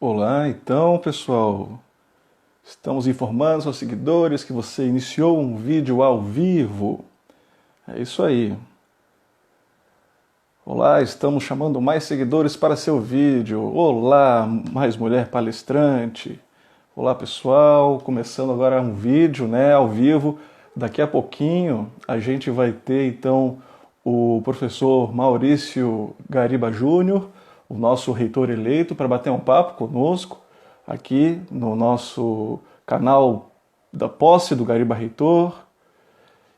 Olá, então pessoal, estamos informando aos seguidores que você iniciou um vídeo ao vivo. É isso aí. Olá, estamos chamando mais seguidores para seu vídeo. Olá, mais mulher palestrante. Olá pessoal, começando agora um vídeo, ao vivo. Daqui a pouquinho a gente vai ter então o professor Maurício Gariba Júnior, o nosso reitor eleito, para bater um papo conosco aqui no nosso canal da Posse do Gariba Reitor.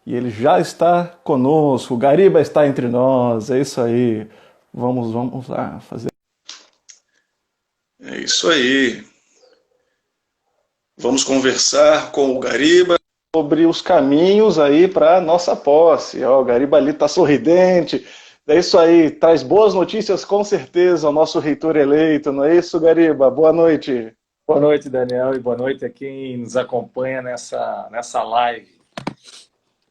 E ele já está conosco, o Gariba está entre nós, é isso aí. Vamos lá fazer. É isso aí. Vamos conversar com o Gariba sobre os caminhos aí para nossa posse. Ó, o Gariba ali está sorridente. É isso aí, traz boas notícias com certeza ao nosso reitor eleito, não é isso, Gariba? Boa noite. Boa noite, Daniel, e boa noite a quem nos acompanha nessa live.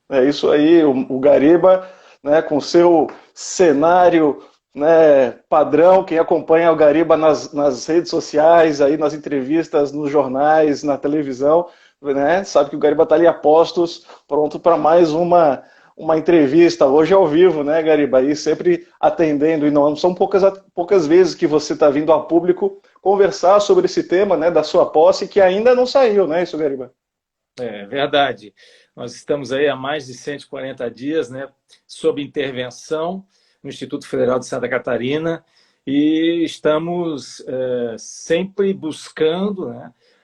É isso aí, o Gariba, com seu cenário padrão, quem acompanha o Gariba nas redes sociais, aí nas entrevistas, nos jornais, na televisão, sabe que o Gariba está ali a postos, pronto para mais uma entrevista, hoje ao vivo, Gariba, e sempre atendendo, e não são poucas vezes que você está vindo a público conversar sobre esse tema, da sua posse, que ainda não saiu, isso, Gariba? É verdade. Nós estamos aí há mais de 140 dias, sob intervenção no Instituto Federal de Santa Catarina, e estamos sempre buscando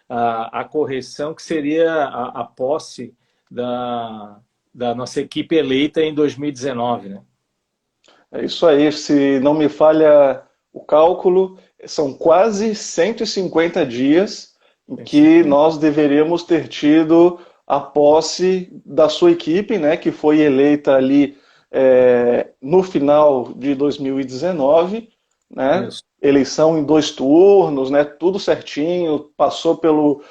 a correção que seria a posse da nossa equipe eleita em 2019. É isso aí, se não me falha o cálculo, são quase 150 dias em que nós deveríamos ter tido a posse da sua equipe, que foi eleita ali no final de 2019, eleição em 2 turnos, tudo certinho, passou pelo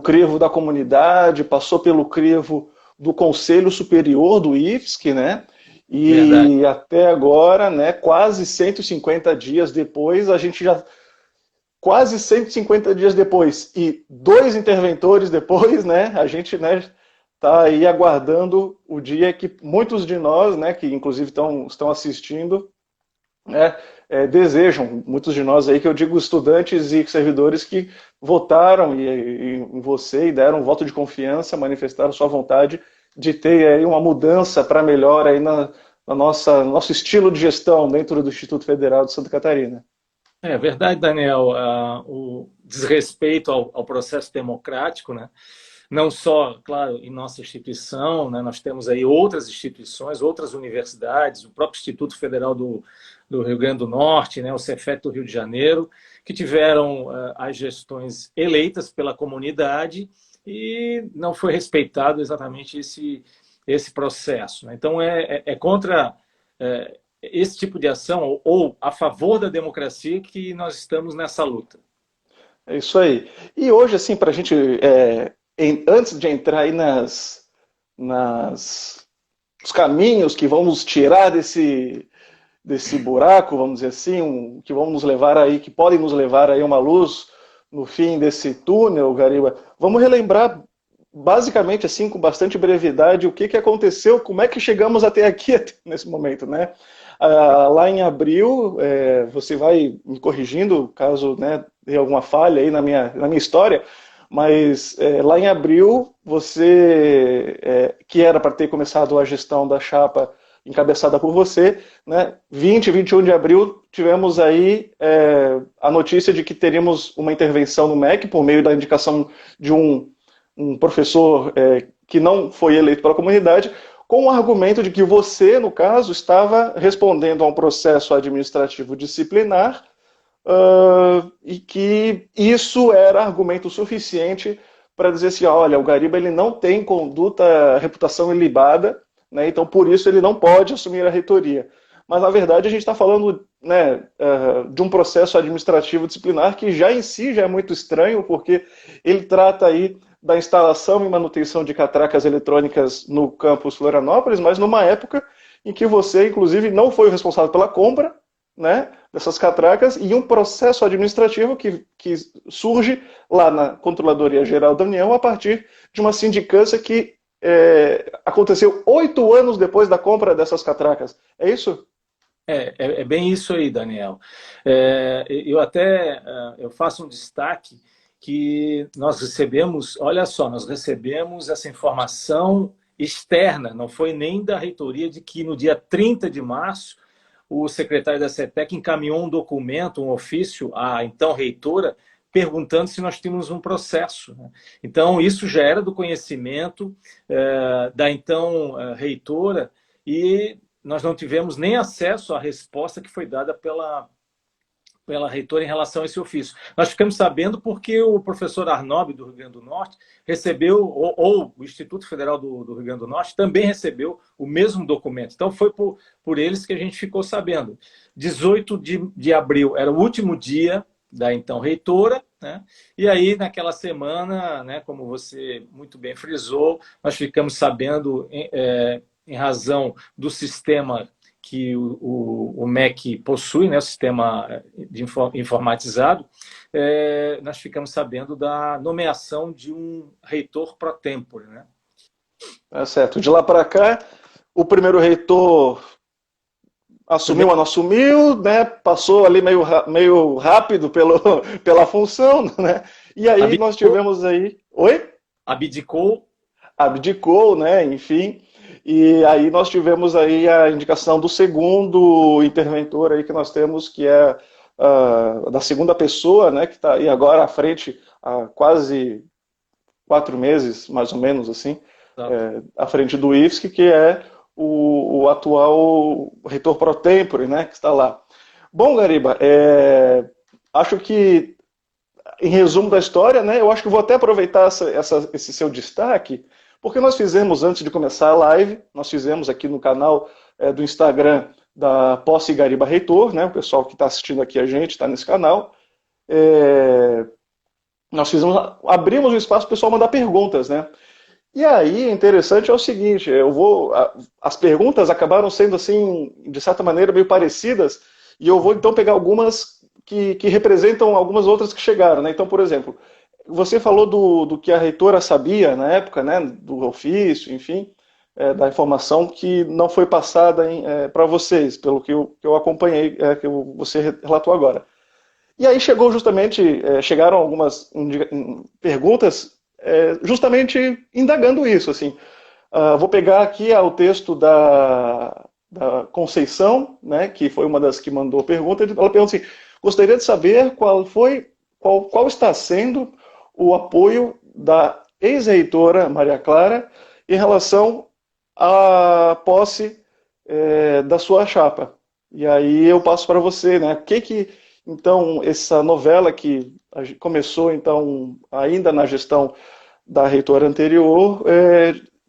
crivo da comunidade, passou pelo crivo do Conselho Superior do IFSC, e Verdade. até agora, quase 150 dias depois, a gente já... Quase 150 dias depois e 2 interventores depois, a gente está aí aguardando o dia que muitos de nós, que inclusive estão assistindo, desejam, muitos de nós aí, que eu digo estudantes e servidores que votaram em você e deram um voto de confiança, manifestaram sua vontade de ter aí uma mudança para melhor aí na nosso estilo de gestão dentro do Instituto Federal de Santa Catarina. É verdade, Daniel. O desrespeito ao processo democrático, não só, claro, em nossa instituição, nós temos aí outras instituições, outras universidades, o próprio Instituto Federal do Rio Grande do Norte, o Cefet do Rio de Janeiro, que tiveram as gestões eleitas pela comunidade e não foi respeitado exatamente esse processo. Então, é contra esse tipo de ação, ou a favor da democracia, que nós estamos nessa luta. É isso aí. E hoje, assim, para a gente, antes de entrar aí nos caminhos que vão nos tirar desse buraco, vamos dizer assim, que vão nos levar aí, que podem nos levar aí a uma luz no fim desse túnel, Gariba, vamos relembrar basicamente, assim, com bastante brevidade, o que aconteceu, como é que chegamos até aqui, nesse momento, lá em abril, você vai me corrigindo, caso dê alguma falha aí na minha história, mas lá em abril, você, que era para ter começado a gestão da chapa encabeçada por você, 20 e 21 de abril, tivemos aí a notícia de que teríamos uma intervenção no MEC, por meio da indicação de um professor que não foi eleito pela comunidade, com o argumento de que você, no caso, estava respondendo a um processo administrativo disciplinar e que isso era argumento suficiente para dizer assim, olha, o Gariba ele não tem reputação ilibada, então por isso ele não pode assumir a reitoria. Mas, na verdade, a gente está falando de um processo administrativo disciplinar que já em si já é muito estranho, porque ele trata aí da instalação e manutenção de catracas eletrônicas no campus Florianópolis, mas numa época em que você, inclusive, não foi o responsável pela compra, dessas catracas e um processo administrativo que surge lá na Controladoria Geral da União a partir de uma sindicância que aconteceu 8 anos depois da compra dessas catracas. É isso? É bem isso aí, Daniel. Eu faço um destaque que nós recebemos, olha só, nós recebemos essa informação externa, não foi nem da reitoria, de que no dia 30 de março o secretário da CETEC encaminhou um documento, um ofício à então reitora, perguntando se nós tínhamos um processo, né? Então, isso já era do conhecimento da então reitora e nós não tivemos nem acesso à resposta que foi dada pela reitora em relação a esse ofício. Nós ficamos sabendo porque o professor Arnob, do Rio Grande do Norte, recebeu, ou o Instituto Federal do Rio Grande do Norte, também recebeu o mesmo documento. Então, foi por eles que a gente ficou sabendo. 18 de abril era o último dia da então reitora, né? E aí, naquela semana, né, como você muito bem frisou, nós ficamos sabendo, em razão do sistema que o MEC possui, né, o sistema informatizado, nós ficamos sabendo da nomeação de um reitor pro tempore, né? É certo. De lá para cá, o primeiro reitor assumiu, mas não assumiu, né? Passou ali meio rápido pela função, né? E aí nós tivemos aí... Oi? Abdicou, né? Enfim... E aí nós tivemos aí a indicação do segundo interventor aí que nós temos, que é da segunda pessoa, né, que está aí agora à frente há quase 4 meses, mais ou menos assim, à frente do IFSC, que é o atual reitor pro tempore, né, que está lá. Bom, Gariba, acho que, em resumo da história, né, eu acho que vou até aproveitar esse seu destaque, porque nós fizemos, antes de começar a live, nós fizemos aqui no canal do Instagram da Posse Gariba Reitor, né, o pessoal que está assistindo aqui a gente está nesse canal. Nós abrimos o espaço para o pessoal mandar perguntas, né? E aí, interessante é o seguinte, as perguntas acabaram sendo, assim, de certa maneira, meio parecidas, e eu vou então pegar algumas que representam algumas outras que chegaram, né? Então, por exemplo, você falou do que a reitora sabia na época, né, do ofício, enfim, da informação que não foi passada para vocês, pelo que eu acompanhei, que você relatou agora. E aí chegaram algumas perguntas justamente indagando isso. Assim. Vou pegar aqui o texto da Conceição, né, que foi uma das que mandou a pergunta. Ela pergunta assim, gostaria de saber qual está sendo o apoio da ex-reitora Maria Clara em relação à posse da sua chapa. E aí eu passo para você, né? Então, essa novela que começou, então, ainda na gestão da reitora anterior,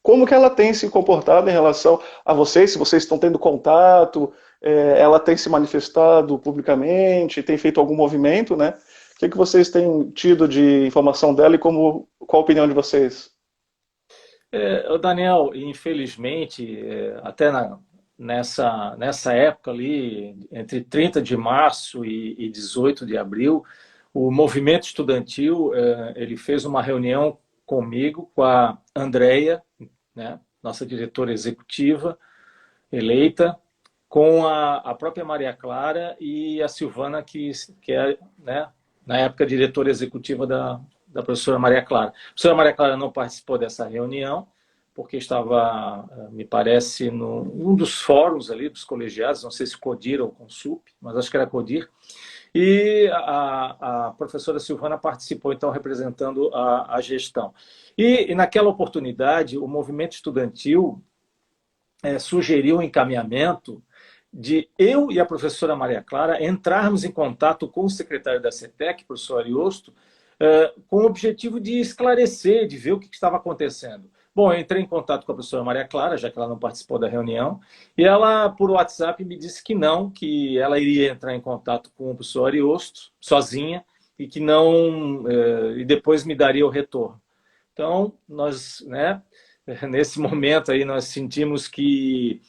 como que ela tem se comportado em relação a vocês, se vocês estão tendo contato, ela tem se manifestado publicamente, tem feito algum movimento, né? O que vocês têm tido de informação dela e qual a opinião de vocês? Daniel, infelizmente, até nessa época ali, entre 30 de março e 18 de abril, o movimento estudantil ele fez uma reunião comigo, com a Andréia, né, nossa diretora executiva eleita, com a própria Maria Clara e a Silvana, que é, né, na época, diretora executiva da professora Maria Clara. A professora Maria Clara não participou dessa reunião, porque estava, me parece, num dos fóruns ali, dos colegiados, não sei se CODIR ou CONSUP, mas acho que era CODIR, e a professora Silvana participou, então, representando a gestão. E naquela oportunidade, o movimento estudantil sugeriu um encaminhamento de eu e a professora Maria Clara entrarmos em contato com o secretário da CETEC, professor Ariosto, com o objetivo de esclarecer, de ver o que estava acontecendo. Bom, eu entrei em contato com a professora Maria Clara, já que ela não participou da reunião, e ela, por WhatsApp, me disse que não, que ela iria entrar em contato com o professor Ariosto, sozinha, e que não, e depois me daria o retorno. Então, nós, né, nesse momento aí, nós sentimos que,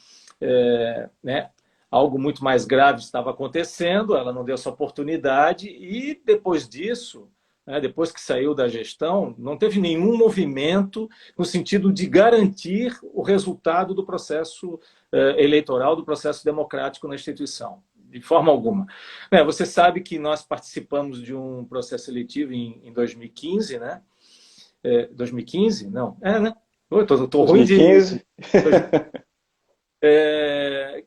né, algo muito mais grave estava acontecendo, ela não deu essa oportunidade e depois disso, né, depois que saiu da gestão, não teve nenhum movimento no sentido de garantir o resultado do processo eleitoral, do processo democrático na instituição, de forma alguma. Você sabe que nós participamos de um processo eletivo em 2015, né? 2015? Não. Né? Eu tô ruim de... 2015.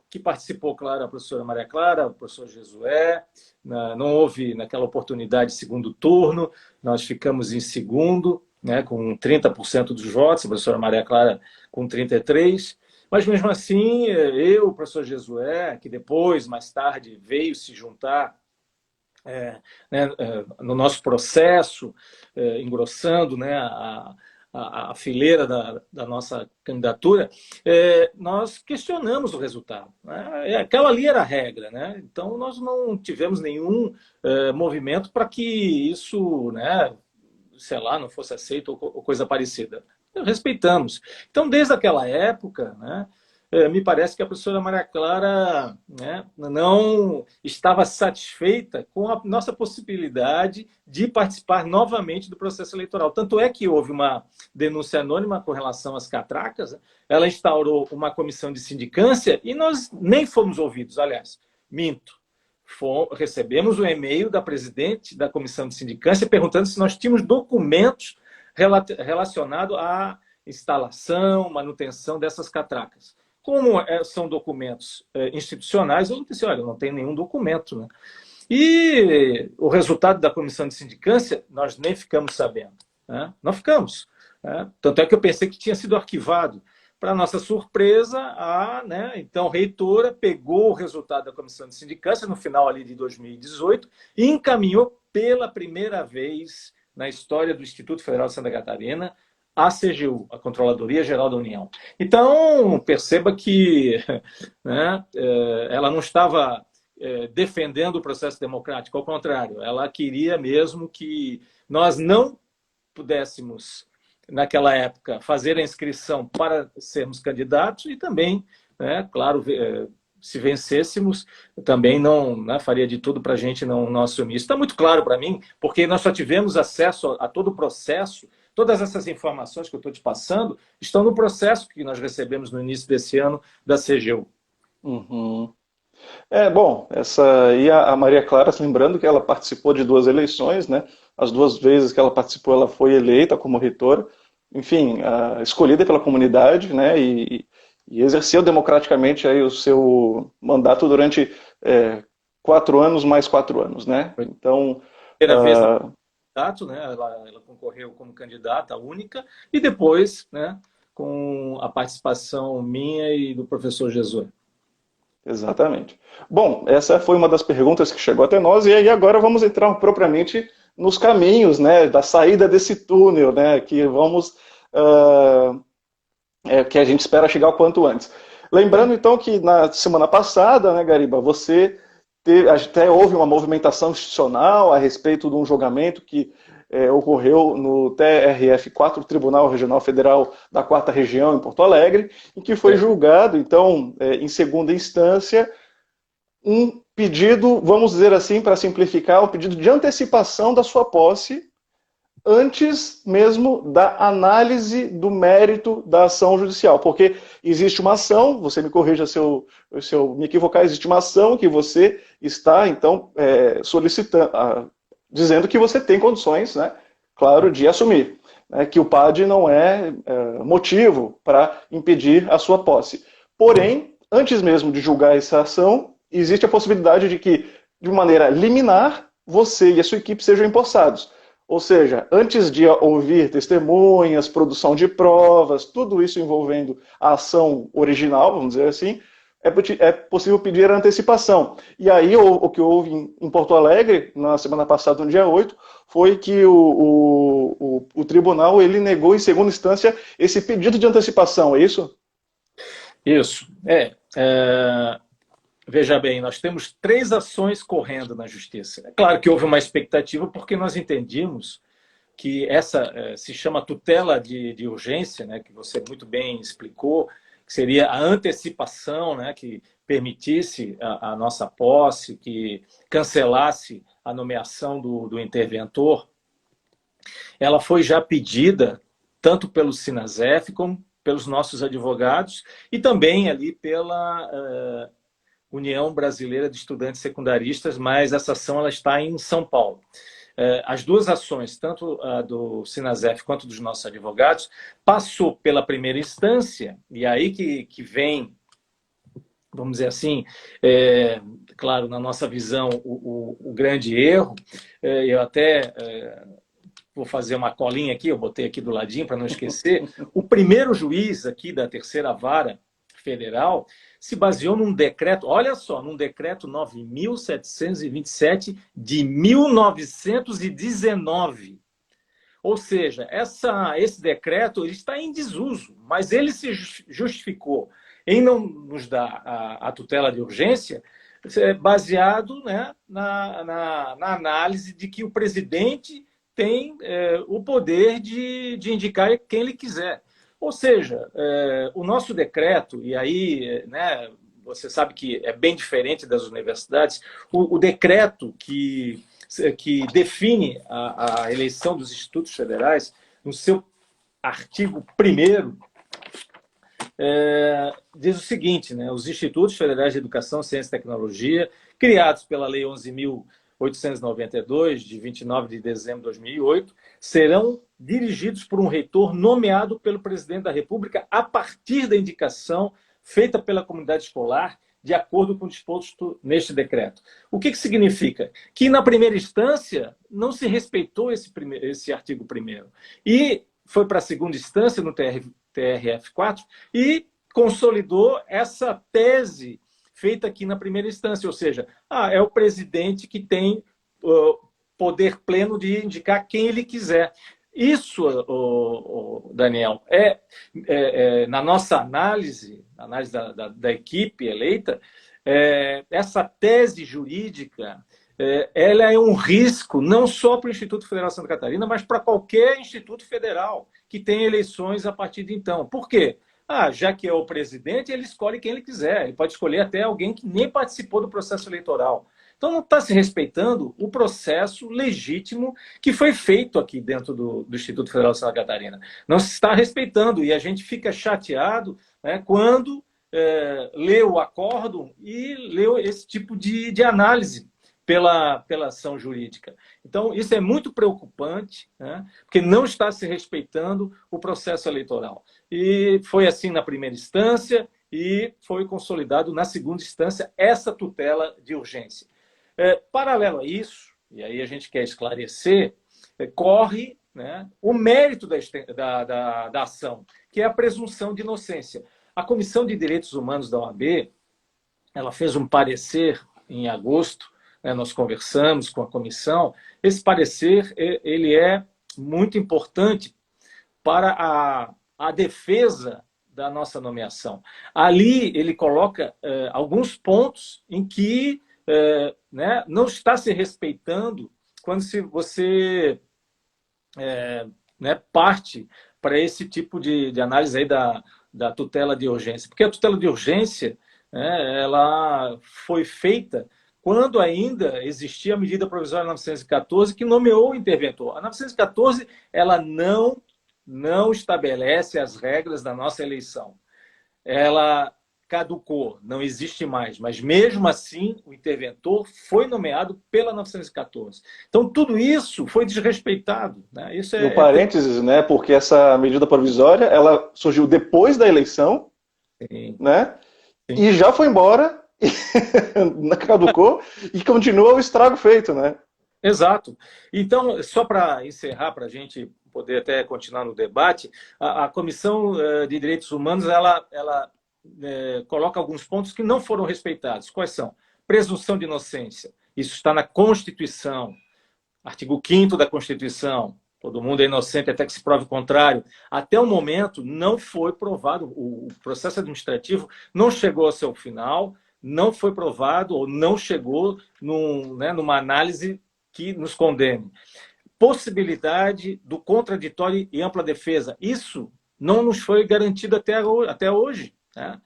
Que participou, claro, a professora Maria Clara, o professor Jesué. Não houve, naquela oportunidade, segundo turno. Nós ficamos em segundo, né, com 30% dos votos, a professora Maria Clara com 33%. Mas, mesmo assim, eu, o professor Jesué, que depois, mais tarde, veio se juntar no nosso processo, engrossando, né, a fileira da nossa candidatura, nós questionamos o resultado. Né? Aquela ali era a regra. Né? Então, nós não tivemos nenhum movimento para que isso, né, sei lá, não fosse aceito ou coisa parecida. Respeitamos. Então, desde aquela época, né, me parece que a professora Maria Clara, né, não estava satisfeita com a nossa possibilidade de participar novamente do processo eleitoral. Tanto é que houve uma denúncia anônima com relação às catracas, né? Ela instaurou uma comissão de sindicância e nós nem fomos ouvidos. Aliás, minto. Recebemos um e-mail da presidente da comissão de sindicância perguntando se nós tínhamos documentos relacionados à instalação, manutenção dessas catracas. Como são documentos institucionais, eu disse, olha, não tem nenhum documento. Né? E o resultado da comissão de sindicância, nós nem ficamos sabendo. Né? Não ficamos. Né? Tanto é que eu pensei que tinha sido arquivado. Para nossa surpresa, né, então, reitora pegou o resultado da comissão de sindicância no final ali de 2018 e encaminhou pela primeira vez na história do Instituto Federal de Santa Catarina a CGU, a Controladoria Geral da União. Então, perceba que, né, ela não estava defendendo o processo democrático, ao contrário, ela queria mesmo que nós não pudéssemos, naquela época, fazer a inscrição para sermos candidatos e também, né, claro, se vencêssemos, também não, né, faria de tudo para a gente não assumir. Isso está muito claro para mim, porque nós só tivemos acesso a todo o processo. Todas essas informações que eu estou te passando estão no processo que nós recebemos no início desse ano da CGU. Uhum. Bom, essa aí a Maria Clara, lembrando que ela participou de 2 eleições, né? As 2 vezes que ela participou, ela foi eleita como reitora, enfim, escolhida pela comunidade, né? E exerceu democraticamente aí o seu mandato durante 4 anos mais 4 anos, né? Então, primeira vez candidato, né? Ela concorreu como candidata única e depois, né, com a participação minha e do professor Jesus. Exatamente. Bom, essa foi uma das perguntas que chegou até nós e aí agora vamos entrar propriamente nos caminhos, né, da saída desse túnel, né, que vamos que a gente espera chegar o quanto antes. Lembrando então que na semana passada, né, Gariba, até houve uma movimentação institucional a respeito de um julgamento que ocorreu no TRF4, Tribunal Regional Federal da 4ª Região, em Porto Alegre, em que foi julgado, então, em segunda instância, um pedido, vamos dizer assim, para simplificar, um pedido de antecipação da sua posse antes mesmo da análise do mérito da ação judicial, porque existe uma ação, você me corrija se eu me equivocar, existe uma ação que você está, então, solicitando, dizendo que você tem condições, né, claro, de assumir, né, que o PAD não é motivo para impedir a sua posse. Porém, antes mesmo de julgar essa ação, existe a possibilidade de que, de maneira liminar, você e a sua equipe sejam empossados. Ou seja, antes de ouvir testemunhas, produção de provas, tudo isso envolvendo a ação original, vamos dizer assim, é possível pedir a antecipação. E aí o que houve em Porto Alegre, na semana passada, no dia 8, foi que o tribunal ele negou em segunda instância esse pedido de antecipação, é isso? Isso. Veja bem, nós temos 3 ações correndo na Justiça. É claro que houve uma expectativa porque nós entendimos que essa se chama tutela de urgência, né, que você muito bem explicou, que seria a antecipação, né, que permitisse a nossa posse, que cancelasse a nomeação do interventor, ela foi já pedida tanto pelo Sinasef como pelos nossos advogados e também ali pela União Brasileira de Estudantes Secundaristas, mas essa ação ela está em São Paulo. As duas ações, tanto a do Sinasef quanto dos nossos advogados, passou pela primeira instância, e aí que vem, vamos dizer assim, claro, na nossa visão, o grande erro. Eu até vou fazer uma colinha aqui, eu botei aqui do ladinho para não esquecer. O primeiro juiz aqui da terceira vara federal se baseou num decreto, olha só, num decreto 9.727 de 1919. Ou seja, esse decreto ele está em desuso, mas ele se justificou em não nos dar a tutela de urgência, baseado, né, na análise de que o presidente tem o poder de indicar quem ele quiser. Ou seja, o nosso decreto, e aí, né, você sabe que é bem diferente das universidades, o decreto que define a eleição dos institutos federais, no seu artigo 1º, diz o seguinte, né, os institutos federais de educação, ciência e tecnologia, criados pela Lei 11.892, de 29 de dezembro de 2008, serão dirigidos por um reitor nomeado pelo presidente da República a partir da indicação feita pela comunidade escolar, de acordo com o disposto neste decreto. O que significa? Que, na primeira instância, não se respeitou esse artigo 1º. E foi para a segunda instância, no TRF4, e consolidou essa tese feita aqui na primeira instância, ou seja, é o presidente que tem poder pleno de indicar quem ele quiser. Isso, Daniel, na nossa análise da equipe eleita, essa tese jurídica, ela é um risco não só para o Instituto Federal de Santa Catarina, mas para qualquer instituto federal que tenha eleições a partir de então. Por quê? Já que é o presidente, ele escolhe quem ele quiser. Ele pode escolher até alguém que nem participou do processo eleitoral. Então, não está se respeitando o processo legítimo que foi feito aqui dentro do Instituto Federal de Santa Catarina. Não se está respeitando e a gente fica chateado, né, quando lê o acórdão e lê esse tipo de análise pela ação jurídica. Então, isso é muito preocupante, né, porque não está se respeitando o processo eleitoral. E foi assim na primeira instância e foi consolidado na segunda instância essa tutela de urgência. Paralelo a isso, e aí a gente quer esclarecer, corre, né, o mérito da ação, que é a presunção de inocência. A Comissão de Direitos Humanos da OAB, ela fez um parecer em agosto, né, nós conversamos com a comissão. Esse parecer ele é muito importante para a defesa da nossa nomeação. Ali ele coloca alguns pontos em que né, não está se respeitando quando você né, parte para esse tipo de análise aí da tutela de urgência. Porque a tutela de urgência, né, ela foi feita quando ainda existia a medida provisória 914 que nomeou o interventor. A 914 ela não estabelece as regras da nossa eleição. Ela caducou, não existe mais, mas mesmo assim o interventor foi nomeado pela 914. Então tudo isso foi desrespeitado, né? Isso e um parênteses, né? Porque essa medida provisória ela surgiu depois da eleição, sim, né? Sim. E já foi embora, caducou e continua o estrago feito, né? Exato. Então, só para encerrar, para a gente poder até continuar no debate, a Comissão de Direitos Humanos ela coloca alguns pontos que não foram respeitados. Quais são? Presunção de inocência. Isso está na Constituição, artigo 5º da Constituição. Todo mundo é inocente até que se prove o contrário. Até o momento não foi provado, o processo administrativo não chegou ao seu final, não foi provado ou não chegou numa análise que nos condene. Possibilidade do contraditório e ampla defesa. Isso não nos foi garantido até hoje. Né?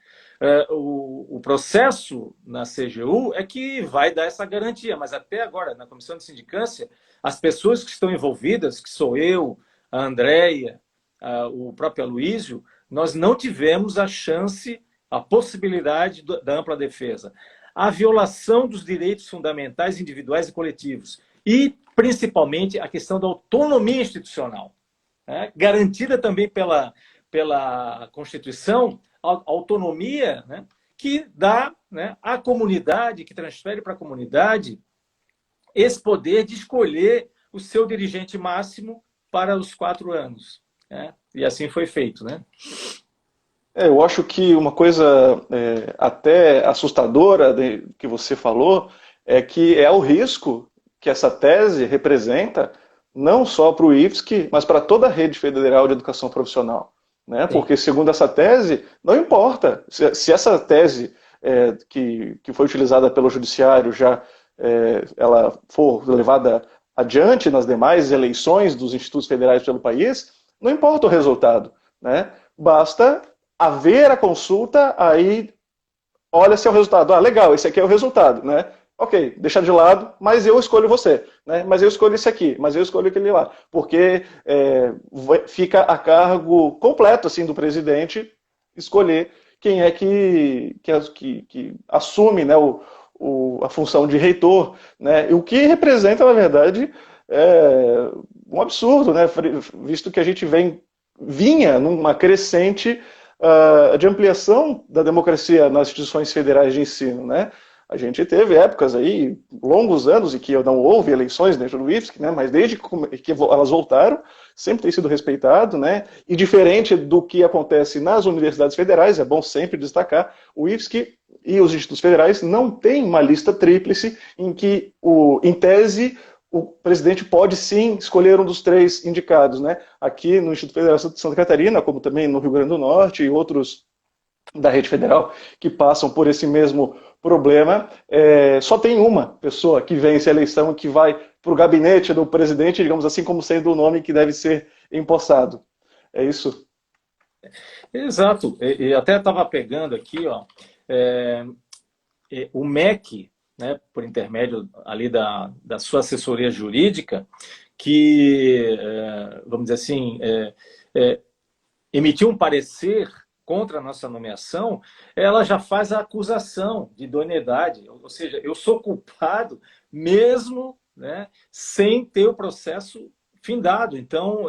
O processo na CGU é que vai dar essa garantia, mas até agora, na comissão de sindicância, as pessoas que estão envolvidas, que sou eu, a Andréia, o próprio Aloísio, nós não tivemos a chance, a possibilidade da ampla defesa. A violação dos direitos fundamentais individuais e coletivos e, principalmente, a questão da autonomia institucional, né? Garantida também pela Constituição, a autonomia, né, que dá, né, à comunidade, que transfere para a comunidade esse poder de escolher o seu dirigente máximo para os 4 anos. Né? E assim foi feito. Né? Eu acho que uma coisa até assustadora que você falou é que é o risco que essa tese representa não só para o IFSC, mas para toda a rede federal de educação profissional. Né? Porque, segundo essa tese, não importa se essa tese que foi utilizada pelo judiciário ela for levada adiante nas demais eleições dos institutos federais pelo país, não importa o resultado. Né? Basta haver a consulta, aí olha-se o resultado. Ah, legal, esse aqui é o resultado. Né? Ok, deixa de lado, mas eu escolho você, né? Mas eu escolho esse aqui, mas eu escolho aquele lá, porque fica a cargo completo assim do presidente escolher quem é que assume, né, a função de reitor, né? O que representa, na verdade, um absurdo, né? Visto que a gente vinha numa crescente de ampliação da democracia nas instituições federais de ensino, né? A gente teve épocas aí, longos anos, em que não houve eleições dentro do IFSC, né? Mas desde que elas voltaram, sempre tem sido respeitado, né? E diferente do que acontece nas universidades federais, é bom sempre destacar, o IFSC e os institutos federais não têm uma lista tríplice em que, em tese, o presidente pode sim escolher um dos 3 indicados, né? Aqui no Instituto Federal de Santa Catarina, como também no Rio Grande do Norte e outros da rede federal que passam por esse mesmo problema, só tem uma pessoa que vence a eleição que vai para o gabinete do presidente, digamos assim, como sendo o nome que deve ser empossado. É isso? Exato. E até estava pegando aqui, ó, o MEC, né, por intermédio ali da sua assessoria jurídica, que, vamos dizer assim, emitiu um parecer contra a nossa nomeação, ela já faz a acusação de idoneidade, ou seja, eu sou culpado mesmo, né, sem ter o processo findado. Então,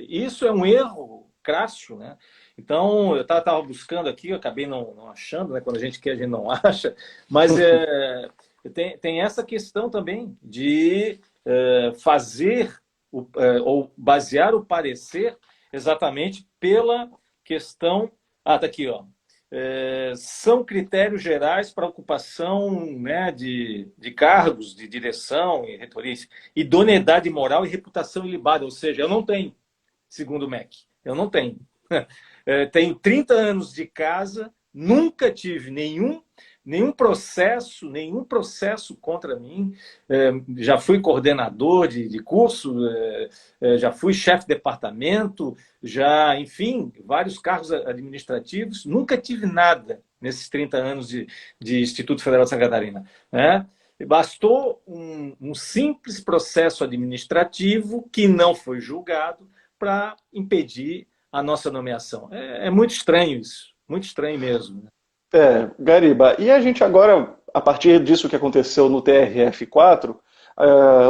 isso é um erro crasso, né? Então, eu estava buscando aqui, eu acabei não achando, né? Quando a gente quer, a gente não acha, mas tem essa questão também de fazer ou basear o parecer exatamente pela questão. Ah, tá aqui, ó. São critérios gerais para ocupação, né, de cargos de direção e reitoria, idoneidade moral e reputação ilibada, ou seja, eu não tenho, segundo o MEC, eu não tenho. Tenho 30 anos de casa, nunca tive nenhum processo contra mim. Já fui coordenador de curso, já fui chefe de departamento, enfim, vários cargos administrativos. Nunca tive nada nesses 30 anos de Instituto Federal de Santa Catarina. Né? Bastou um simples processo administrativo que não foi julgado para impedir a nossa nomeação. É muito estranho isso, muito estranho mesmo. Gariba, e a gente agora, a partir disso que aconteceu no TRF4,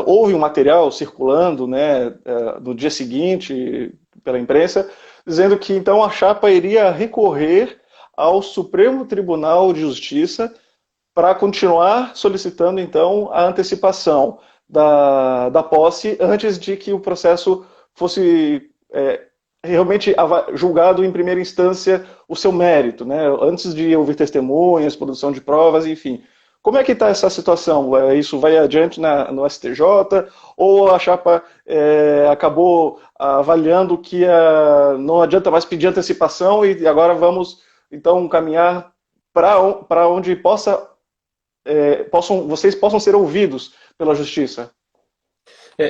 houve um material circulando, né, no dia seguinte, pela imprensa, dizendo que então a chapa iria recorrer ao Supremo Tribunal de Justiça para continuar solicitando então a antecipação da posse antes de que o processo fosse realmente julgado em primeira instância o seu mérito, né? Antes de ouvir testemunhas, produção de provas, enfim. Como é que está essa situação? Isso vai adiante no STJ ou a chapa acabou avaliando que não adianta mais pedir antecipação e agora vamos então caminhar para onde vocês possam ser ouvidos pela Justiça?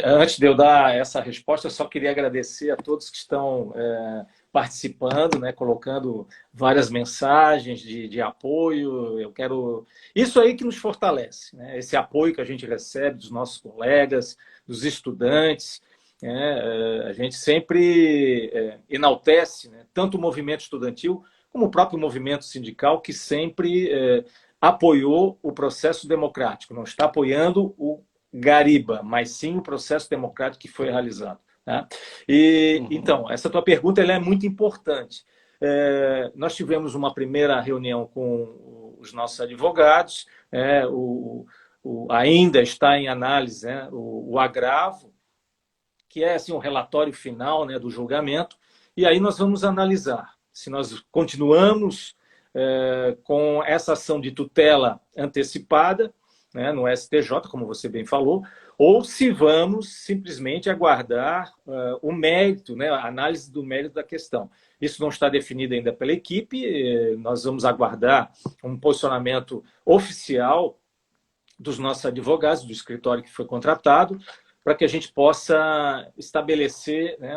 Antes de eu dar essa resposta, eu só queria agradecer a todos que estão participando, né, colocando várias mensagens de apoio. Eu quero... Isso aí que nos fortalece, né? Esse apoio que a gente recebe dos nossos colegas, dos estudantes. A gente sempre enaltece, né, tanto o movimento estudantil como o próprio movimento sindical, que sempre apoiou o processo democrático. Não está apoiando o Gariba, mas sim o processo democrático que foi realizado. Tá? Então, essa tua pergunta ela é muito importante. Nós tivemos uma primeira reunião com os nossos advogados, ainda está em análise, né, o agravo, que é assim, o relatório final, né, do julgamento, e aí nós vamos analisar se nós continuamos com essa ação de tutela antecipada, né, no STJ, como você bem falou, ou se vamos simplesmente aguardar o mérito, né, a análise do mérito da questão. Isso não está definido ainda pela equipe, nós vamos aguardar um posicionamento oficial dos nossos advogados, do escritório que foi contratado, para que a gente possa estabelecer, né,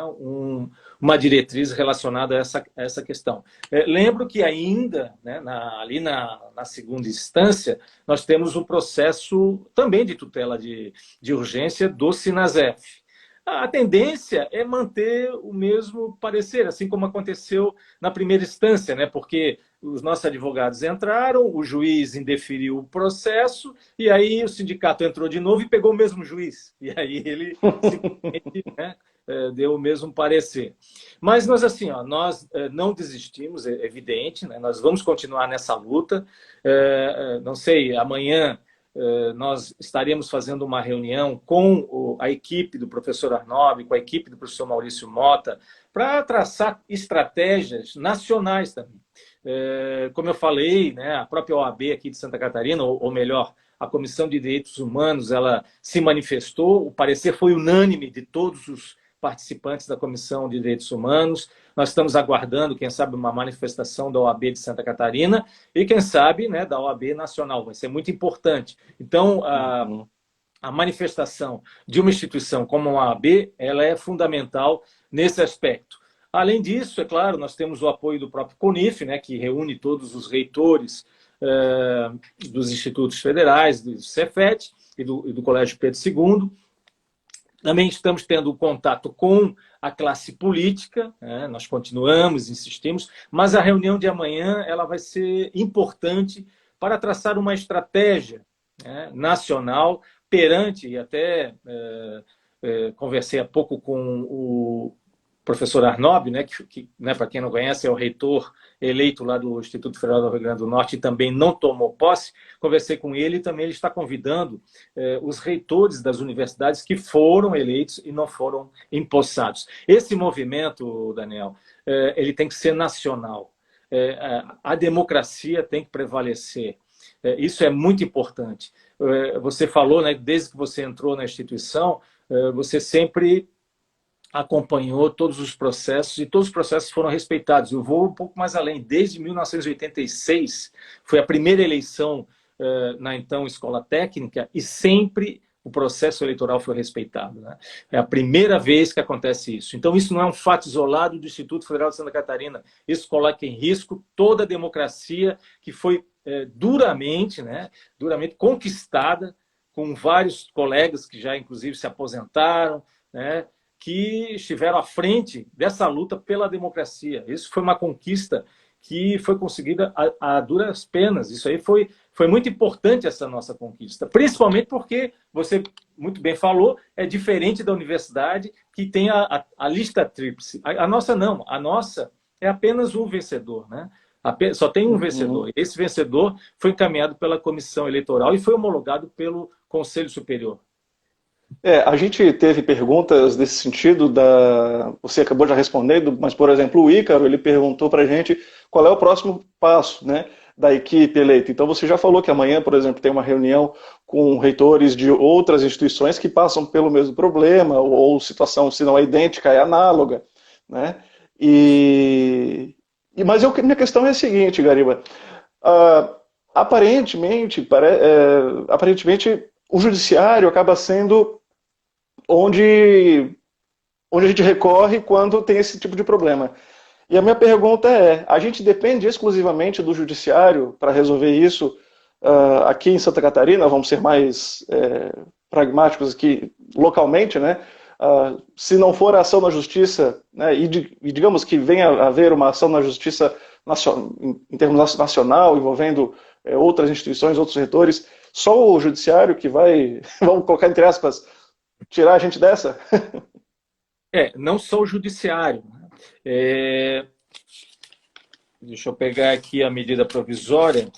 uma diretriz relacionada a essa questão. Lembro que ainda, né, ali na segunda instância, nós temos o processo também de tutela de urgência do Sinasef. A tendência é manter o mesmo parecer, assim como aconteceu na primeira instância, né? Porque os nossos advogados entraram, o juiz indeferiu o processo, e aí o sindicato entrou de novo e pegou o mesmo juiz. E aí ele simplesmente, né, deu o mesmo parecer. Mas nós, assim, nós não desistimos, é evidente, né? Nós vamos continuar nessa luta. Não sei, amanhã nós estaremos fazendo uma reunião com a equipe do professor Arnob, com a equipe do professor Maurício Mota, para traçar estratégias nacionais também. Como eu falei, né, a própria OAB aqui de Santa Catarina, ou melhor, a Comissão de Direitos Humanos, ela se manifestou, o parecer foi unânime de todos os participantes da Comissão de Direitos Humanos. Nós estamos aguardando, quem sabe, uma manifestação da OAB de Santa Catarina e, quem sabe, né, da OAB Nacional. Vai ser muito importante. Então, a manifestação de uma instituição como a OAB, ela é fundamental nesse aspecto. Além disso, é claro, nós temos o apoio do próprio CONIF, né, que reúne todos os reitores dos institutos federais, do Cefet e do Colégio Pedro II. Também estamos tendo contato com a classe política, né? Nós continuamos, insistimos, mas a reunião de amanhã ela vai ser importante para traçar uma estratégia, né, nacional perante, e até conversei há pouco com o professor Arnob, né, que né, para quem não conhece, é o reitor eleito lá do Instituto Federal do Rio Grande do Norte e também não tomou posse. Conversei com ele e também ele está convidando os reitores das universidades que foram eleitos e não foram empossados. Esse movimento, Daniel, ele tem que ser nacional. A democracia tem que prevalecer. Isso é muito importante. Você falou, né, desde que você entrou na instituição, você sempre acompanhou todos os processos e todos os processos foram respeitados. Eu vou um pouco mais além. Desde 1986, foi a primeira eleição na então Escola Técnica e sempre o processo eleitoral foi respeitado, né? É a primeira vez que acontece isso. Então, isso não é um fato isolado do Instituto Federal de Santa Catarina. Isso coloca em risco toda a democracia que foi duramente, né, duramente conquistada, com vários colegas que já, inclusive, se aposentaram, né, que estiveram à frente dessa luta pela democracia. Isso foi uma conquista que foi conseguida a duras penas. Isso aí foi muito importante, essa nossa conquista. Principalmente porque, você muito bem falou, é diferente da universidade que tem a lista tríplice. A nossa não. A nossa é apenas um vencedor, né? Só tem um vencedor. Esse vencedor foi encaminhado pela comissão eleitoral e foi homologado pelo Conselho Superior. A gente teve perguntas nesse sentido, você acabou já respondendo, mas, por exemplo, o Ícaro, ele perguntou para a gente qual é o próximo passo, né, da equipe eleita. Então, você já falou que amanhã, por exemplo, tem uma reunião com reitores de outras instituições que passam pelo mesmo problema, ou situação, se não é idêntica, é análoga, né? Mas minha questão é a seguinte, Gariba. Aparentemente, o judiciário acaba sendo onde a gente recorre quando tem esse tipo de problema. E a minha pergunta é: a gente depende exclusivamente do judiciário para resolver isso aqui em Santa Catarina? Vamos ser mais pragmáticos aqui localmente, né? Se não for a ação na justiça, né, e digamos que venha a haver uma ação na justiça em termos nacional, envolvendo outras instituições, outros retores, só o judiciário que vai, vamos colocar entre aspas, tirar a gente dessa? Não só o judiciário. Deixa eu pegar aqui a medida provisória.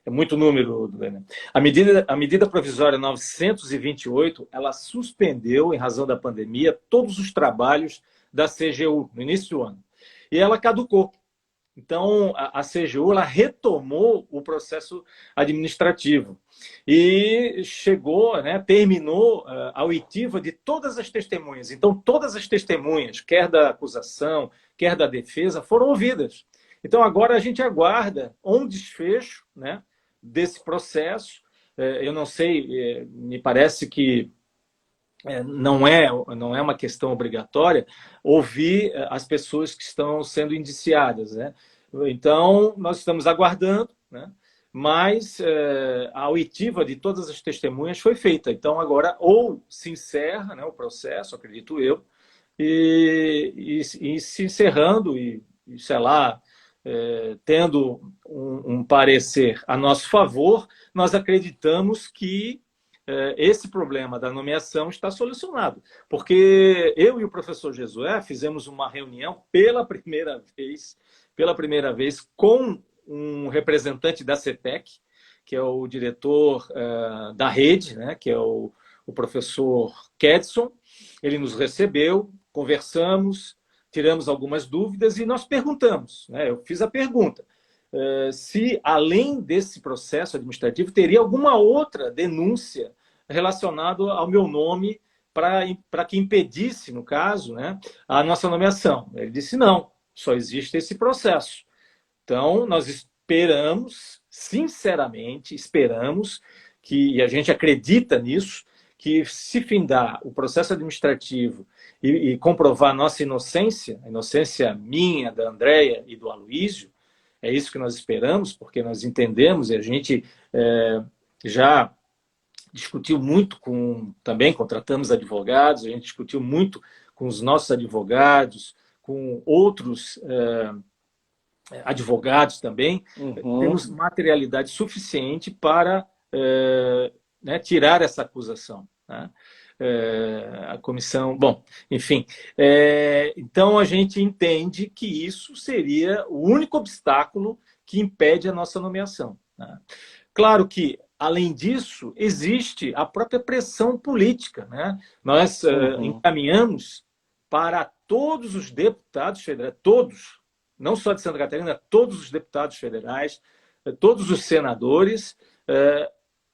É muito número, Daniel. A medida provisória 928, ela suspendeu, em razão da pandemia, todos os trabalhos da CGU no início do ano. E ela caducou. Então, a CGU ela retomou o processo administrativo e chegou, né, terminou a oitiva de todas as testemunhas. Então, todas as testemunhas, quer da acusação, quer da defesa, foram ouvidas. Então, agora a gente aguarda um desfecho, né, desse processo. Eu não sei, me parece que não é uma questão obrigatória ouvir as pessoas que estão sendo indiciadas, né? Então, nós estamos aguardando, né? Mas a oitiva de todas as testemunhas foi feita. Então, agora, ou se encerra, né, o processo, acredito eu, e se encerrando e, sei lá, tendo um parecer a nosso favor, nós acreditamos que esse problema da nomeação está solucionado. Porque eu e o professor Jesué fizemos uma reunião pela primeira vez com um representante da CETEC, que é o diretor da rede, né, que é o professor Kedson. Ele nos recebeu, conversamos, tiramos algumas dúvidas e nós perguntamos, né, eu fiz a pergunta, se além desse processo administrativo teria alguma outra denúncia relacionada ao meu nome para que impedisse, no caso, né, a nossa nomeação. Ele disse não, só existe esse processo. Então, nós esperamos, sinceramente, e a gente acredita nisso, que se findar o processo administrativo e comprovar a nossa inocência, a inocência minha, da Andréia e do Aloísio, é isso que nós esperamos, porque nós entendemos e a gente já discutiu muito também contratamos advogados, a gente discutiu muito com os nossos advogados, com outros advogados também. Temos materialidade suficiente para né, tirar essa acusação, né? A comissão... Bom, enfim. Então, a gente entende que isso seria o único obstáculo que impede a nossa nomeação, né? Claro que, além disso, existe a própria pressão política, né? Nós encaminhamos para todos os deputados federais, todos, não só de Santa Catarina, todos os deputados federais, todos os senadores,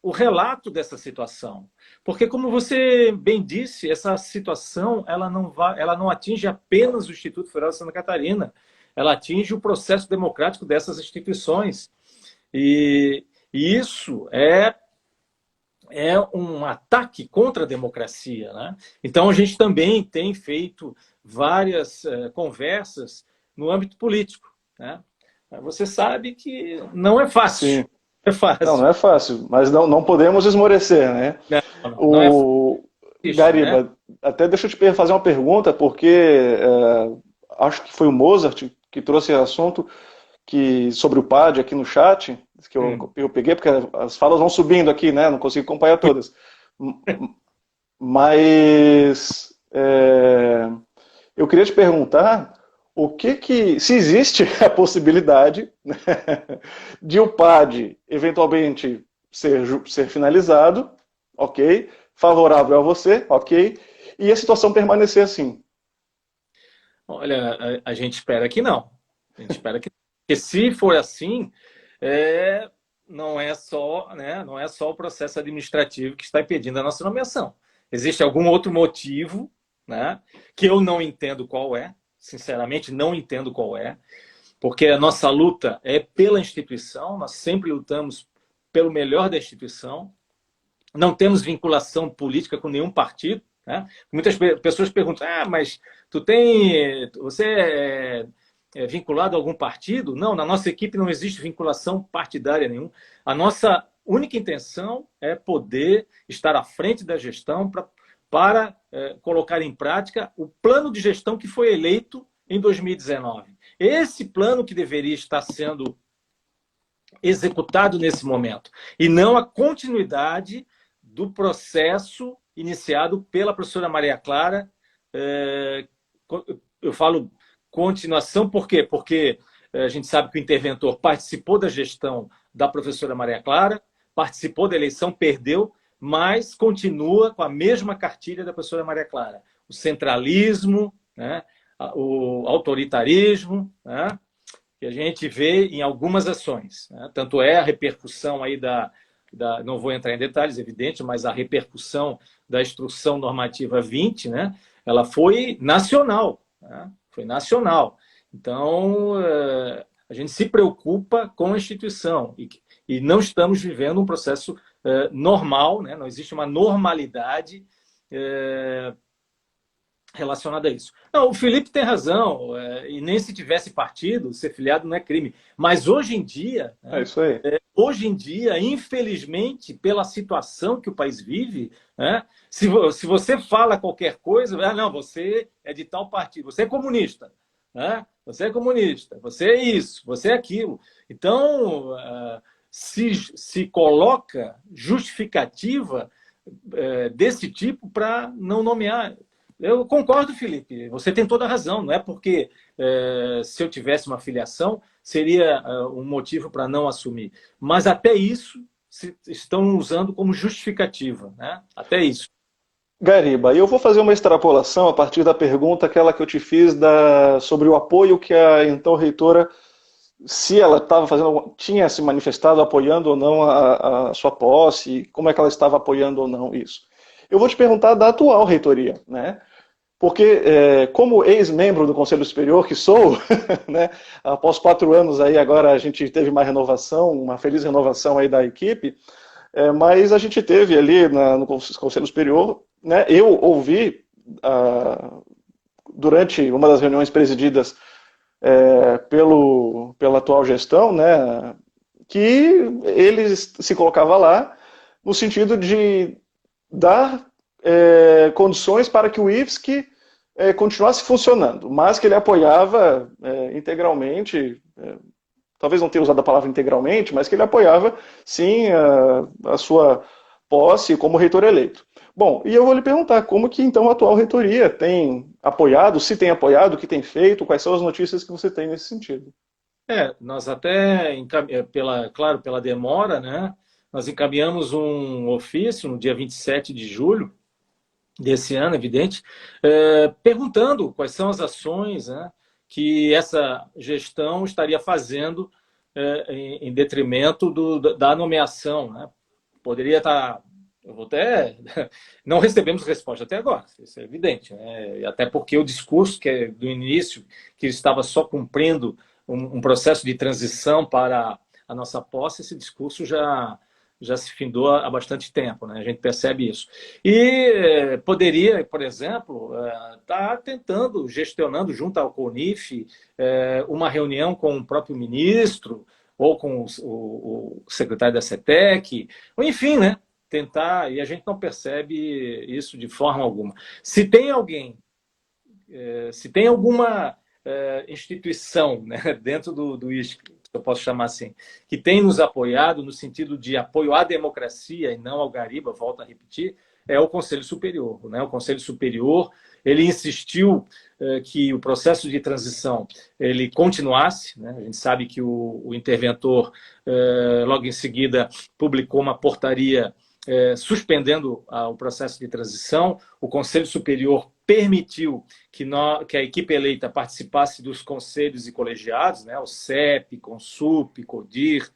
o relato dessa situação. Porque, como você bem disse, essa situação ela não atinge apenas o Instituto Federal de Santa Catarina, ela atinge o processo democrático dessas instituições. E isso é um ataque contra a democracia, né? Então, a gente também tem feito várias conversas no âmbito político, né? Você sabe que não é fácil. Sim. É fácil. Não é fácil, mas não podemos esmorecer, né? Não é fácil, Gariba, né? até deixa eu te fazer uma pergunta, porque acho que foi o Mozart que trouxe o assunto sobre o PAD aqui no chat, que eu peguei, porque as falas vão subindo aqui, né? Não consigo acompanhar todas. Mas eu queria te perguntar se existe a possibilidade, né, de o PAD eventualmente ser finalizado, ok, favorável a você, ok, e a situação permanecer assim. Olha, a gente espera que não. A gente espera que não. Porque se for assim, não é só o processo administrativo que está impedindo a nossa nomeação. Existe algum outro motivo, né, que eu não entendo qual é, sinceramente não entendo qual é, porque a nossa luta é pela instituição, nós sempre lutamos pelo melhor da instituição, não temos vinculação política com nenhum partido, né? Muitas pessoas perguntam, mas você vinculado a algum partido. Não, na nossa equipe não existe vinculação partidária nenhuma. A nossa única intenção é poder estar à frente da gestão para colocar em prática o plano de gestão que foi eleito em 2019. Esse plano que deveria estar sendo executado nesse momento, e não a continuidade do processo iniciado pela professora Maria Clara. Eu falo continuação, por quê? Porque a gente sabe que o interventor participou da gestão da professora Maria Clara, participou da eleição, perdeu, mas continua com a mesma cartilha da professora Maria Clara. O centralismo, né? O autoritarismo, né? Que a gente vê em algumas ações, né? Tanto é a repercussão aí não vou entrar em detalhes, evidente, mas a repercussão da Instrução Normativa 20, né? Ela foi nacional, né? Foi nacional. Então, a gente se preocupa com a instituição e não estamos vivendo um processo normal, né? Não existe uma normalidade relacionada a isso. Não, o Felipe tem razão, e nem se tivesse partido, ser filiado não é crime. Mas hoje em dia, é isso aí. Hoje em dia, infelizmente, pela situação que o país vive, né, se você fala qualquer coisa, não, você é de tal partido, você é comunista, né? Você é comunista, você é isso, você é aquilo. Então, se coloca justificativa desse tipo para não nomear. Eu concordo, Felipe, você tem toda a razão. Não é porque se eu tivesse uma filiação, seria um motivo para não assumir. Mas até isso estão usando como justificativa, né? Até isso. Gariba, eu vou fazer uma extrapolação a partir da pergunta aquela que eu te fiz sobre o apoio que a então reitora, se ela estava fazendo, tinha se manifestado apoiando ou não a sua posse, como é que ela estava apoiando ou não isso. Eu vou te perguntar da atual reitoria, né? Porque, como ex-membro do Conselho Superior que sou, né, após 4 anos aí, agora a gente teve uma renovação, uma feliz renovação aí da equipe, mas a gente teve ali no Conselho Superior, né, eu ouvi, durante uma das reuniões presididas pela atual gestão, né, que ele se colocava lá no sentido de dar condições para que o IFSC continuasse funcionando, mas que ele apoiava integralmente, talvez não tenha usado a palavra integralmente, mas que ele apoiava, sim, a sua posse como reitor eleito. Bom, e eu vou lhe perguntar, como que então a atual reitoria tem apoiado, se tem apoiado, o que tem feito, quais são as notícias que você tem nesse sentido? Nós até, claro, pela demora, né, nós encaminhamos um ofício no dia 27 de julho desse ano, evidente, perguntando quais são as ações, né, que essa gestão estaria fazendo em detrimento da nomeação, né? Poderia estar... Eu vou até... Não recebemos resposta até agora, isso é evidente, né? Até porque o discurso que é do início, que estava só cumprindo um processo de transição para a nossa posse, esse discurso já se findou há bastante tempo, né? A gente percebe isso. E poderia, por exemplo, estar gestionando junto ao CONIF, uma reunião com o próprio ministro, ou com o secretário da CETEC, ou enfim, né? Tentar, e a gente não percebe isso de forma alguma. Se tem alguma instituição, né, dentro do ISC, eu posso chamar assim, que tem nos apoiado no sentido de apoio à democracia e não ao Gariba, volto a repetir, é o Conselho Superior, né? O Conselho Superior, ele insistiu que o processo de transição ele continuasse, né? A gente sabe que o interventor, logo em seguida, publicou uma portaria suspendendo o processo de transição. O Conselho Superior permitiu que a equipe eleita participasse dos conselhos e colegiados, né? O CEP, CONSUP, CODIR,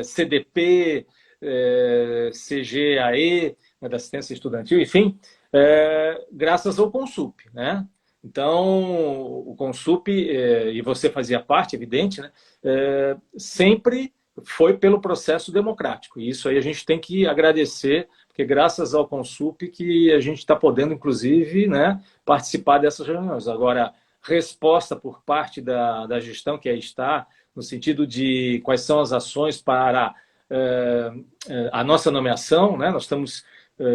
CDP, CGAE, né, da assistência estudantil, enfim, graças ao CONSUP, né? Então, o CONSUP, e você fazia parte, evidente, né, sempre foi pelo processo democrático. E isso aí a gente tem que agradecer, porque graças ao Consup que a gente está podendo, inclusive, né, participar dessas reuniões. Agora, resposta por parte da gestão que aí está, no sentido de quais são as ações para a nossa nomeação, né? Nós estamos,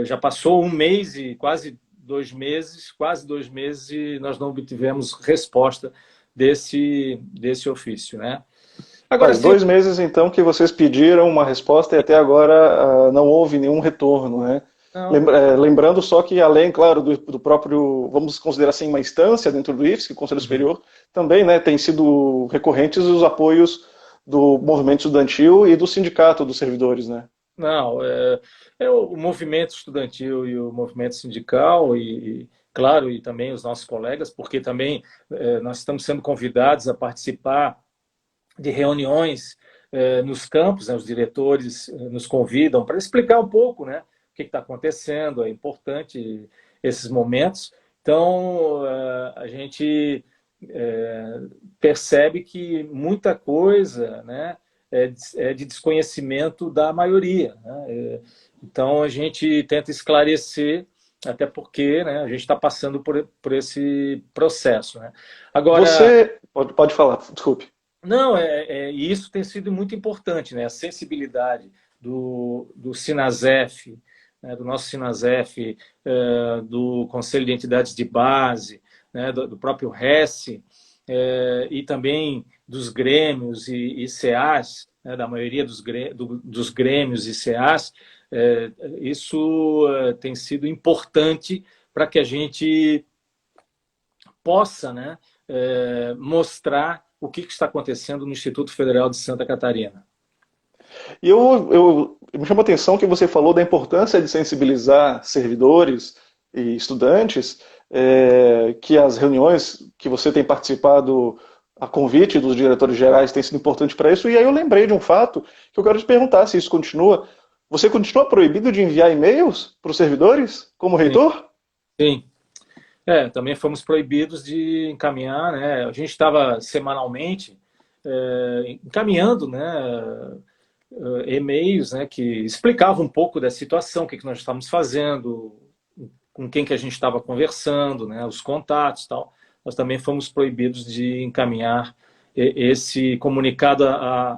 já passou um mês e quase 2 meses, e nós não obtivemos resposta desse ofício, né? Agora, Faz 2 meses, então, que vocês pediram uma resposta e até agora não houve nenhum retorno, né? não, Lembrando só que, além, claro, do próprio, vamos considerar assim, uma instância dentro do IFSC, o Conselho Superior, também, né, tem sido recorrentes os apoios do movimento estudantil e do sindicato dos servidores, né? não, o movimento estudantil e o movimento sindical claro, e também os nossos colegas, porque também nós estamos sendo convidados a participar de reuniões nos campos, né, os diretores nos convidam para explicar um pouco, né, o que está acontecendo, é importante esses momentos. Então, a gente percebe que muita coisa, né, é de desconhecimento da maioria, né? Então, a gente tenta esclarecer, até porque, né, a gente está passando por esse processo, né? Agora, Você, pode falar, desculpe. não, e isso tem sido muito importante, né? A sensibilidade do Sinasef, né? Do nosso Sinasef, do Conselho de Entidades de Base, né? Do próprio RES, e também dos grêmios e CAs, né? Da maioria dos grêmios e CAs, isso tem sido importante para que a gente possa, né, mostrar o que está acontecendo no Instituto Federal de Santa Catarina. E me chamou a atenção que você falou da importância de sensibilizar servidores e estudantes, que as reuniões que você tem participado a convite dos diretores gerais têm sido importante para isso, e aí eu lembrei de um fato que eu quero te perguntar se isso continua. Você continua proibido de enviar e-mails para os servidores como Sim, reitor? sim. Também fomos proibidos de encaminhar, né? A gente estava semanalmente encaminhando, né, e-mails, né, que explicavam um pouco da situação, o que nós estávamos fazendo, com quem que a gente estava conversando, né, os contatos e tal. Nós também fomos proibidos de encaminhar esse comunicado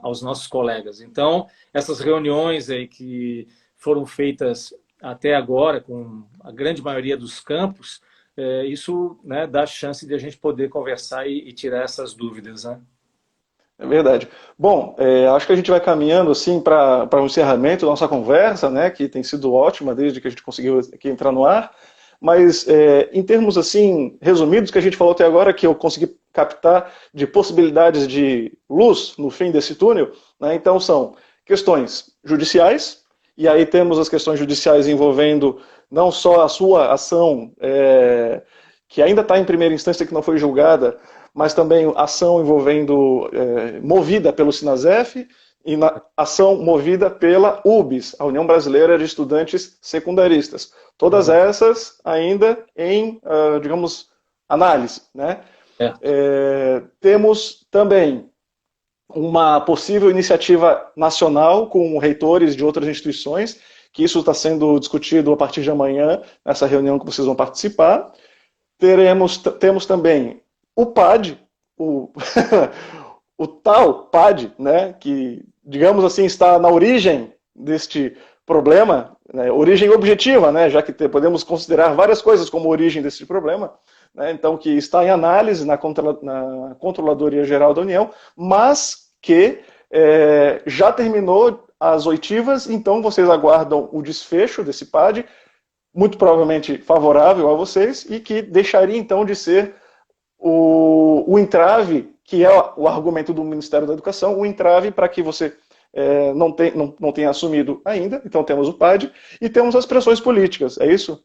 aos nossos colegas. Então, essas reuniões aí que foram feitas até agora com a grande maioria dos campos, isso, né, dá chance de a gente poder conversar e tirar essas dúvidas, né? É verdade. Bom, acho que a gente vai caminhando assim para o encerramento da nossa conversa, né, que tem sido ótima desde que a gente conseguiu aqui entrar no ar. Mas em termos assim resumidos que a gente falou até agora, que eu consegui captar de possibilidades de luz no fim desse túnel, né, então são questões judiciais, e aí temos as questões judiciais envolvendo não só a sua ação, que ainda está em primeira instância, que não foi julgada, mas também ação envolvendo, movida pelo Sinasef, e na ação movida pela UBS, a União Brasileira de Estudantes Secundaristas. Todas essas ainda em, digamos, análise, né? Temos também uma possível iniciativa nacional com reitores de outras instituições, que isso está sendo discutido a partir de amanhã, nessa reunião que vocês vão participar. Temos também o PAD, o tal PAD, né, que, digamos assim, está na origem deste problema, né, origem objetiva, né, já que podemos considerar várias coisas como origem desse problema, né, então que está em análise na Controladoria Geral da União, mas que já terminou as oitivas, então vocês aguardam o desfecho desse PAD, muito provavelmente favorável a vocês, e que deixaria então de ser o entrave, que é o argumento do Ministério da Educação, o entrave para que você não tenha assumido ainda. Então temos o PAD e temos as pressões políticas, é isso?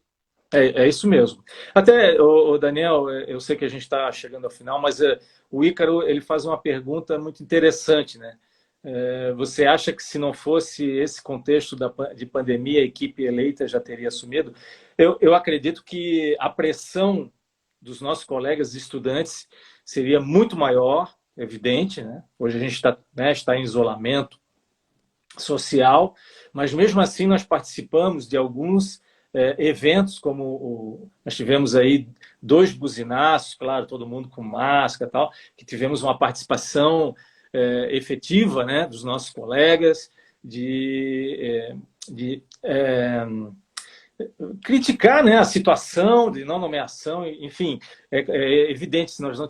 É isso mesmo. Até, o Daniel, eu sei que a gente está chegando ao final, mas o Ícaro ele faz uma pergunta muito interessante, né? Você acha que se não fosse esse contexto de pandemia, a equipe eleita já teria assumido? Eu acredito que a pressão dos nossos colegas estudantes seria muito maior, evidente, né? Hoje a gente está em isolamento, social, mas mesmo assim nós participamos de alguns eventos, como nós tivemos aí 2 buzinaços, claro, todo mundo com máscara e tal, que tivemos uma participação efetiva, né, dos nossos colegas, de criticar, né, a situação de não nomeação, enfim, é evidente, se nós não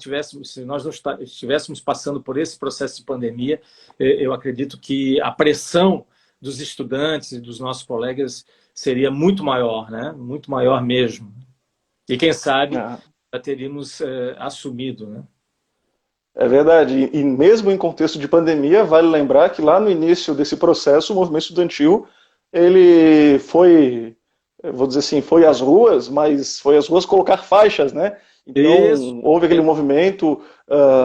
estivéssemos passando por esse processo de pandemia, eu acredito que a pressão dos estudantes e dos nossos colegas seria muito maior, né, muito maior mesmo. E quem sabe já teríamos assumido, né? É verdade. E mesmo em contexto de pandemia, vale lembrar que lá no início desse processo, o movimento estudantil, ele foi, vou dizer assim, foi às ruas, mas foi às ruas colocar faixas, né? Então, Isso. houve aquele movimento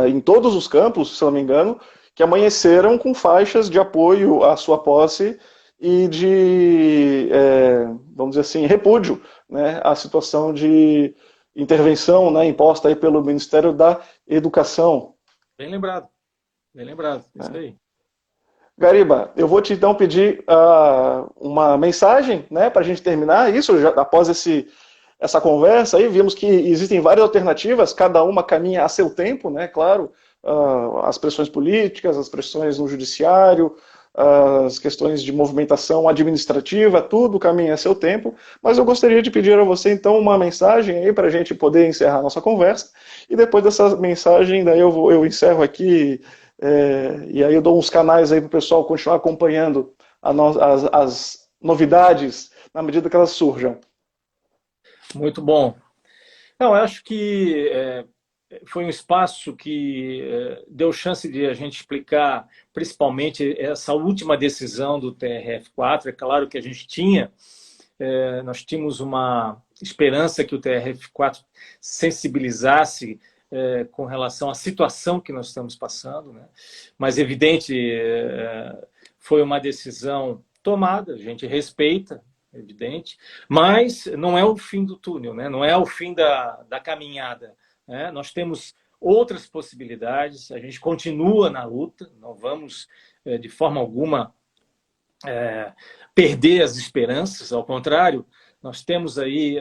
em todos os campos, se não me engano, que amanheceram com faixas de apoio à sua posse e de, vamos dizer assim, repúdio, né, à situação de intervenção, né, imposta aí pelo Ministério da Educação. Bem lembrado, isso aí. Gariba, eu vou te então pedir uma mensagem, né, para a gente terminar isso, já, após essa conversa aí, vimos que existem várias alternativas, cada uma caminha a seu tempo, né, claro, as pressões políticas, as pressões no judiciário, as questões de movimentação administrativa, tudo caminha a seu tempo, mas eu gostaria de pedir a você então uma mensagem aí para a gente poder encerrar a nossa conversa, e depois dessa mensagem, daí eu encerro aqui, e aí eu dou uns canais aí para o pessoal continuar acompanhando as novidades na medida que elas surjam. Muito bom. Não, eu acho que foi um espaço que deu chance de a gente explicar, principalmente, essa última decisão do TRF4. É claro que a gente nós tínhamos uma esperança que o TRF4 sensibilizasse com relação à situação que nós estamos passando, né? Mas, evidente, foi uma decisão tomada, a gente respeita, evidente, mas não é o fim do túnel, né? Não é o fim da caminhada, né? Nós temos outras possibilidades, a gente continua na luta, não vamos, de forma alguma, perder as esperanças, ao contrário, nós temos aí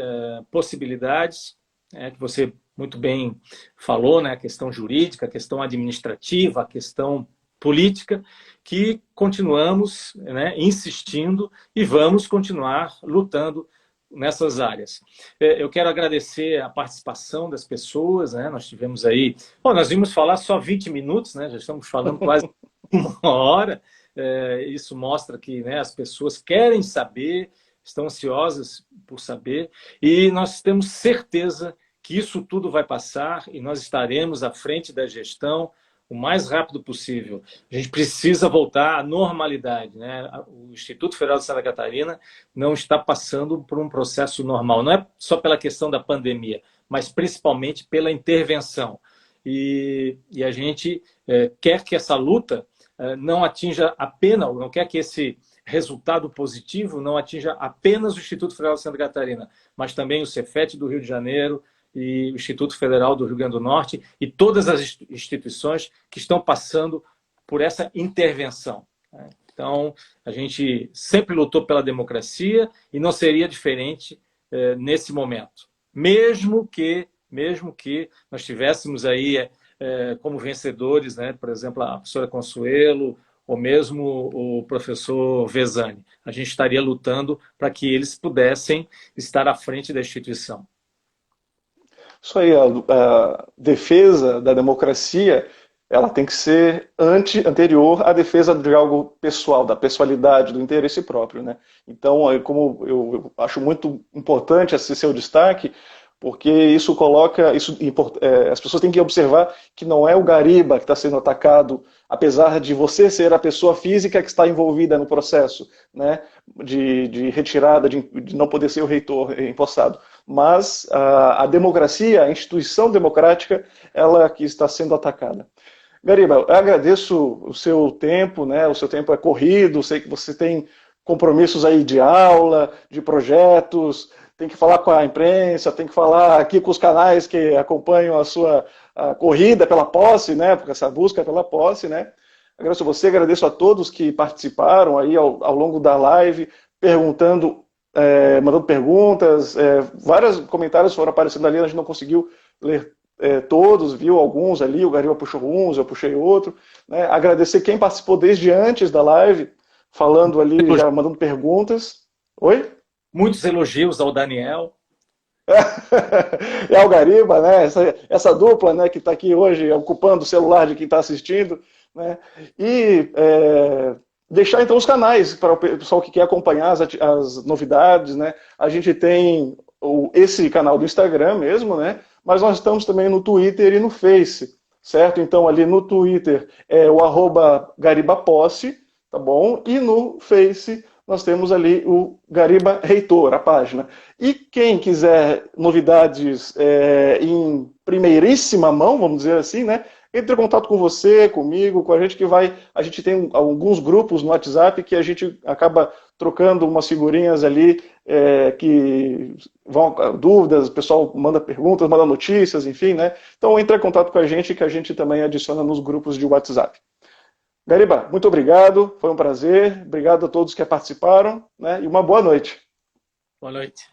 possibilidades, que você muito bem falou, né? A questão jurídica, a questão administrativa, a questão política, que continuamos, né, insistindo e vamos continuar lutando nessas áreas. Eu quero agradecer a participação das pessoas, né? Nós tivemos aí... Bom, nós vimos falar só 20 minutos, né? Já estamos falando quase 1 hora. Isso mostra que, né, as pessoas querem saber, estão ansiosas por saber, e nós temos certeza que isso tudo vai passar e nós estaremos à frente da gestão o mais rápido possível. A gente precisa voltar à normalidade, né? O Instituto Federal de Santa Catarina não está passando por um processo normal. Não é só pela questão da pandemia, mas principalmente pela intervenção. E a gente quer que essa luta não atinja apenas, não quer que esse resultado positivo não atinja apenas o Instituto Federal de Santa Catarina, mas também o Cefet do Rio de Janeiro, e o Instituto Federal do Rio Grande do Norte e todas as instituições que estão passando por essa intervenção. Então, a gente sempre lutou pela democracia e não seria diferente nesse momento. Mesmo que nós tivéssemos aí como vencedores, né, por exemplo, a professora Consuelo ou mesmo o professor Vezani. A gente estaria lutando para que eles pudessem estar à frente da instituição. Isso aí, a defesa da democracia, ela tem que ser anterior à defesa de algo pessoal, da pessoalidade, do interesse próprio, né? Então, como eu acho muito importante esse seu destaque, porque isso coloca, as pessoas têm que observar que não é o Gariba que está sendo atacado, apesar de você ser a pessoa física que está envolvida no processo, né, de retirada, de não poder ser o reitor empossado, mas a democracia, a instituição democrática, ela que está sendo atacada. Gariba, eu agradeço o seu tempo, né, o seu tempo é corrido, sei que você tem compromissos aí de aula, de projetos, tem que falar com a imprensa, tem que falar aqui com os canais que acompanham a sua corrida pela posse, né? Porque essa busca pela posse, né? Agradeço a você, agradeço a todos que participaram aí ao longo da live, perguntando, mandando perguntas, vários comentários foram aparecendo ali, a gente não conseguiu ler todos, viu alguns ali, o Gariba puxou uns, eu puxei outro, né? Agradecer quem participou desde antes da live, falando ali, já mandando perguntas. Oi? Muitos elogios ao Daniel. É o Gariba, né? Essa dupla, né, que está aqui hoje ocupando o celular de quem está assistindo, né? E deixar então os canais para o pessoal que quer acompanhar as novidades, né? A gente tem esse canal do Instagram mesmo, né? Mas nós estamos também no Twitter e no Face, certo? Então ali no Twitter é o @garibaposse, tá bom? E no Face nós temos ali o Gariba Reitor, a página. E quem quiser novidades em primeiríssima mão, vamos dizer assim, né? Entre em contato com você, comigo, com a gente a gente tem alguns grupos no WhatsApp que a gente acaba trocando umas figurinhas ali que vão dúvidas, o pessoal manda perguntas, manda notícias, enfim, né? Então entre em contato com a gente que a gente também adiciona nos grupos de WhatsApp. Gariba, muito obrigado, foi um prazer, obrigado a todos que participaram, né? E uma boa noite. Boa noite.